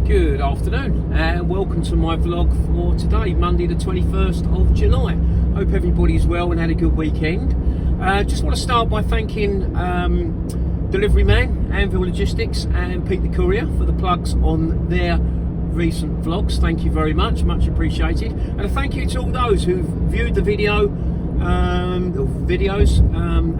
Good afternoon and welcome to my vlog for today, Monday the 21st of July. Hope everybody's well and had a good weekend. Just want to start by thanking Delivery Man, Anvil Logistics and Pete the Courier for the plugs on their recent vlogs. Thank you very much appreciated. And a thank you to all those who've viewed the videos,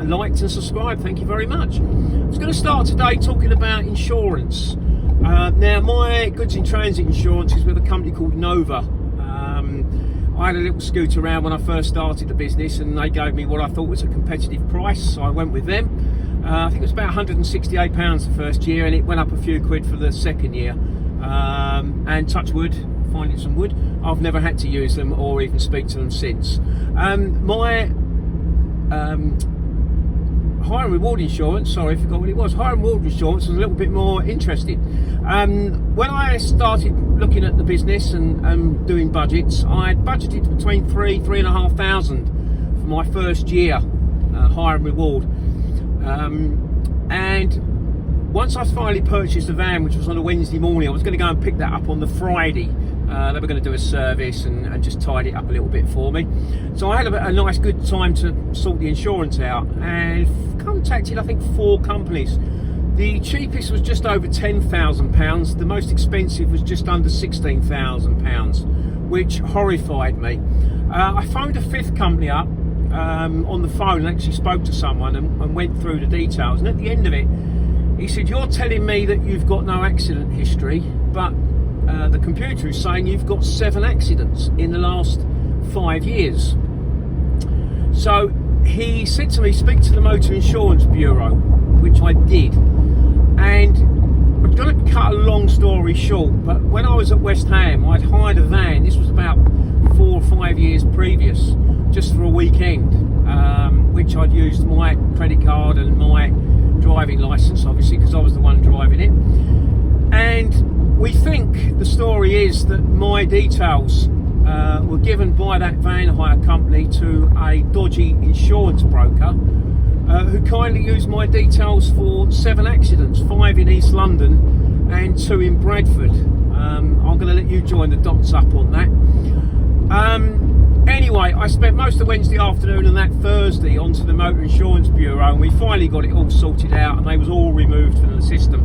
liked and subscribed. Thank you very much. I was going to start today talking about insurance. Now, my goods in transit insurance is with a company called Nova. I had a little scoot around when I first started the business and they gave me what I thought was a competitive price, so I went with them. I think it was about £168 the first year, and it went up a few quid for the second year. And touch wood, finding some wood, I've never had to use them or even speak to them since. My hire and reward insurance, sorry, I forgot what it was. Hire and reward insurance was a little bit more interesting. When I started looking at the business and doing budgets, I had budgeted between £3,500 for my first year, hire and reward. And once I finally purchased a van, which was on a Wednesday morning, I was going to go and pick that up on the Friday. They were going to do a service and just tidy it up a little bit for me. So I had a nice good time to sort the insurance out and contacted I think 4 companies. The cheapest was just over £10,000. The most expensive was just under £16,000, which horrified me. I phoned a 5th company up on the phone and actually spoke to someone and went through the details. And at the end of it, he said, "You're telling me that you've got no accident history, but the computer is saying you've got 7 accidents in the last 5 years." So he said to me, "Speak to the Motor Insurance Bureau," which I did. And I'm going to cut a long story short, but when I was at West Ham, I'd hired a van. This was about 4 or 5 years previous, just for a weekend, which I'd used my credit card and my driving licence, obviously, because I was the one driving it. And we think the story is that my details were given by that van hire company to a dodgy insurance broker who kindly used my details for 7 accidents, 5 in East London and 2 in Bradford. I'm going to let you join the dots up on that. Anyway, I spent most of the Wednesday afternoon and that Thursday onto the Motor Insurance Bureau, and we finally got it all sorted out and they was all removed from the system.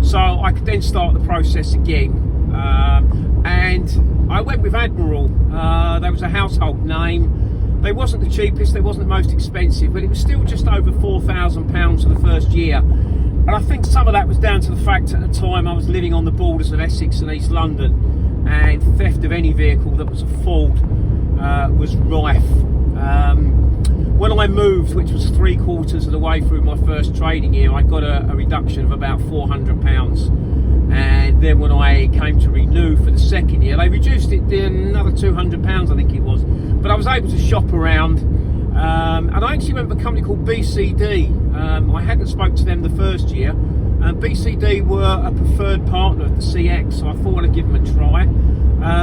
So I could then start the process again. And I went with Admiral. There was a household name. They wasn't the cheapest, they wasn't the most expensive, but it was still just over £4,000 for the first year. And I think some of that was down to the fact at the time I was living on the borders of Essex and East London, and theft of any vehicle that was a Ford was rife. When I moved, which was 3/4 of the way through my first trading year, I got a reduction of about £400. And then when I came to renew for the second year, they reduced it to another £200, I think it was. But I was able to shop around, and I actually went with a company called BCD. I hadn't spoke to them the first year. BCD were a preferred partner of the CX, so I thought I'd give them a try.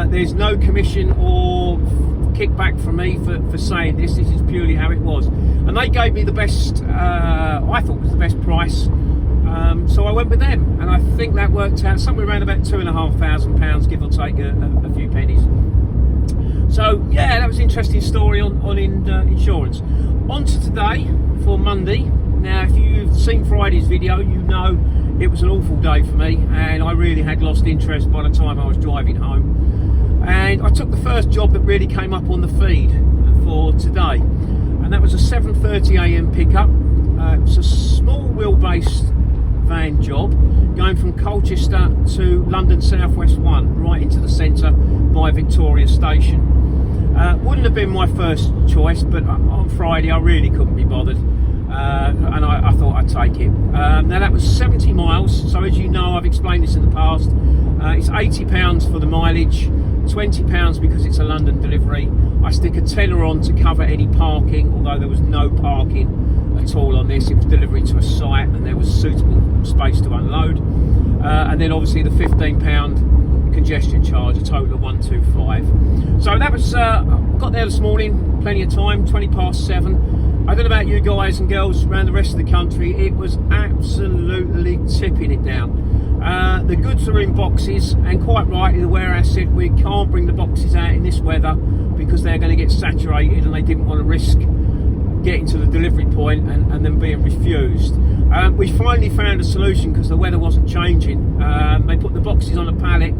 There's no commission or kickback from me for saying this. This is purely how it was, and they gave me the best. I thought was the best price. So I went with them, and I think that worked out somewhere around about £2,500, give or take a few pennies. So yeah, that was an interesting story on insurance. On to today for Monday. Now, if you've seen Friday's video, you know it was an awful day for me, and I really had lost interest by the time I was driving home. And I took the first job that really came up on the feed for today, and that was a 7:30 AM pickup. It was a small wheelbase van job going from Colchester to London Southwest 1, right into the centre by Victoria Station. Wouldn't have been my first choice, but on Friday I really couldn't be bothered, and I thought I'd take it. Now that was 70 miles, so as you know, I've explained this in the past, it's £80 for the mileage, £20 because it's a London delivery. I stick a tenner on to cover any parking, although there was no parking at all on this. It was delivery to a site and there was suitable space to unload, and then obviously the £15 congestion charge, a total of 125. So that was got there this morning, plenty of time, 7:20. I don't know about you guys and girls around the rest of the country, it was absolutely tipping it down. The goods are in boxes, and quite rightly the warehouse said we can't bring the boxes out in this weather because they're going to get saturated, and they didn't want to risk getting to the delivery point and then being refused. We finally found a solution because the weather wasn't changing. They put the boxes on a pallet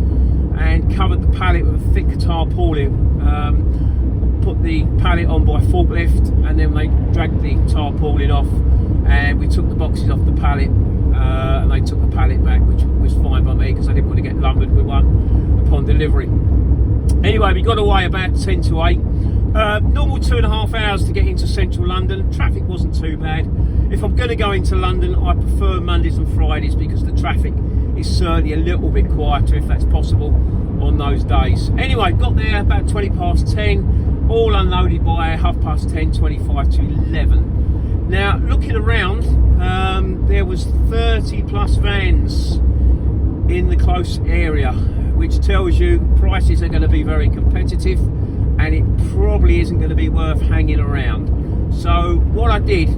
and covered the pallet with a thick tarpaulin, put the pallet on by forklift, and then they dragged the tarpaulin off, and we took the boxes off the pallet, and they took the pallet back, which was fine by me because I didn't want to get lumbered with one upon delivery. Anyway, we got away about 10 to 8. Normal 2.5 hours to get into central London. Traffic wasn't too bad. If I'm going to go into London, I prefer Mondays and Fridays because the traffic is certainly a little bit quieter, if that's possible, on those days. Anyway, got there about 20 past 10, all unloaded by 10:30, 25 to 11. Now, looking around, there was 30 plus vans in the close area, which tells you prices are going to be very competitive, and it probably isn't going to be worth hanging around. So what I did,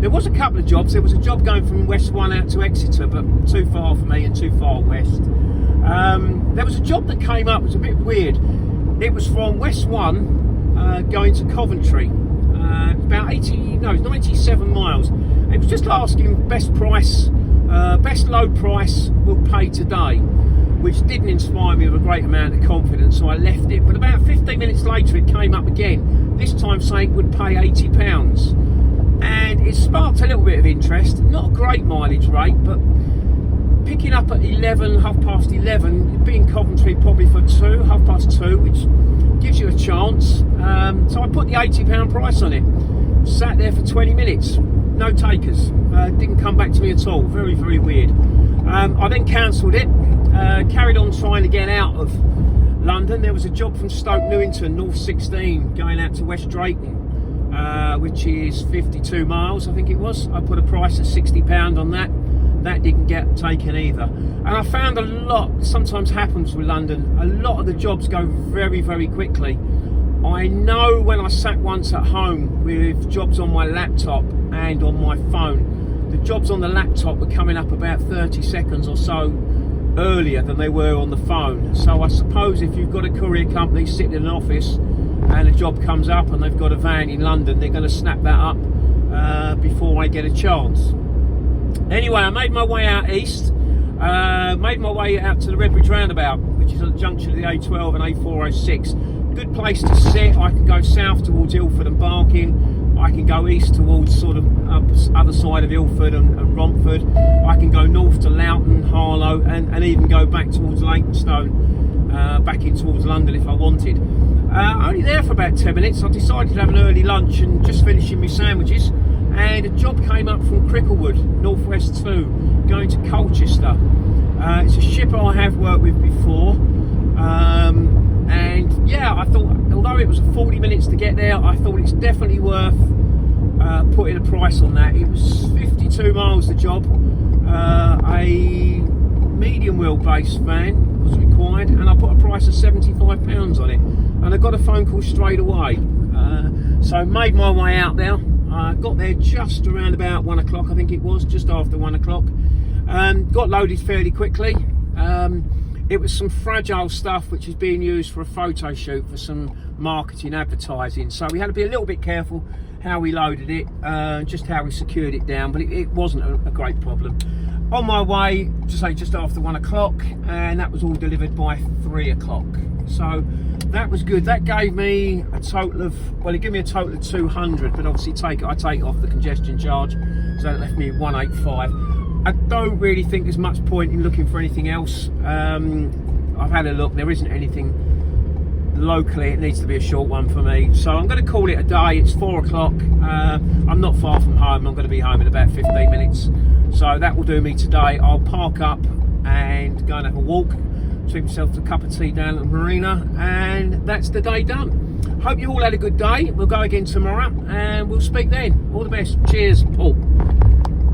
there was a couple of jobs. There was a job going from West 1 out to Exeter, but too far for me and too far west. There was a job that came up, it was a bit weird. It was from West 1 going to Coventry, about 97 miles. It was just asking best price, best load price will pay today, which didn't inspire me with a great amount of confidence, so I left it. But about 15 minutes later it came up again, this time saying it would pay £80, and it sparked a little bit of interest. Not a great mileage rate, but picking up at 11, 11:30, being Coventry probably for 2, which gives you a chance. So I put the £80 price on it, sat there for 20 minutes, no takers, didn't come back to me at all. Very, very weird. I then cancelled it, carried on trying to get out of London. There was a job from Stoke Newington, North 16, going out to West Drayton, which is 52 miles, I think it was. I put a price of £60 on that. That didn't get taken either. And I found a lot, sometimes happens with London, a lot of the jobs go very, very quickly. I know when I sat once at home with jobs on my laptop and on my phone, the jobs on the laptop were coming up about 30 seconds or so earlier than they were on the phone. So I suppose if you've got a courier company sitting in an office and a job comes up and they've got a van in London, they're going to snap that up before I get a chance. Anyway, I made my way out east, made my way out to the Redbridge roundabout, which is at the junction of the A12 and A406. Good place to sit. I can go south towards Ilford and Barking. I can go east towards sort of other side of Ilford and Romford. I can go north to Loughton, Harlow, and even go back towards Leytonstone, back in towards London if I wanted. Only there for about 10 minutes. I decided to have an early lunch and just finishing my sandwiches, and a job came up from Cricklewood, Northwest 2, going to Colchester. It's a shipper I have worked with before, and yeah, I thought, although it was 40 minutes to get there, I thought it's definitely worth putting a price on that. It was 52 miles the job, a medium wheelbase van was required, and I put a price of £75 on it, and I got a phone call straight away. So made my way out there. Got there just around about 1 o'clock, I think it was, just after 1 o'clock. Got loaded fairly quickly. It was some fragile stuff which is being used for a photo shoot for some marketing advertising. So we had to be a little bit careful how we loaded it, just how we secured it down, but it wasn't a great problem. On my way, just after 1 o'clock, and that was all delivered by 3 o'clock. So that was good. That gave me a total of, well, it gave me a total of 200, but obviously I take off the congestion charge, so that left me 185. I don't really think there's much point in looking for anything else. I've had a look, there isn't anything locally. It needs to be a short one for me, so I'm going to call it a day. It's 4 o'clock. I'm not far from home. I'm going to be home in about 15 minutes, so that will do me today. I'll park up and go and have a walk, treat myself to a cup of tea down at the marina, and that's the day done. Hope you all had a good day. We'll go again tomorrow and we'll speak then. All the best. Cheers, Paul.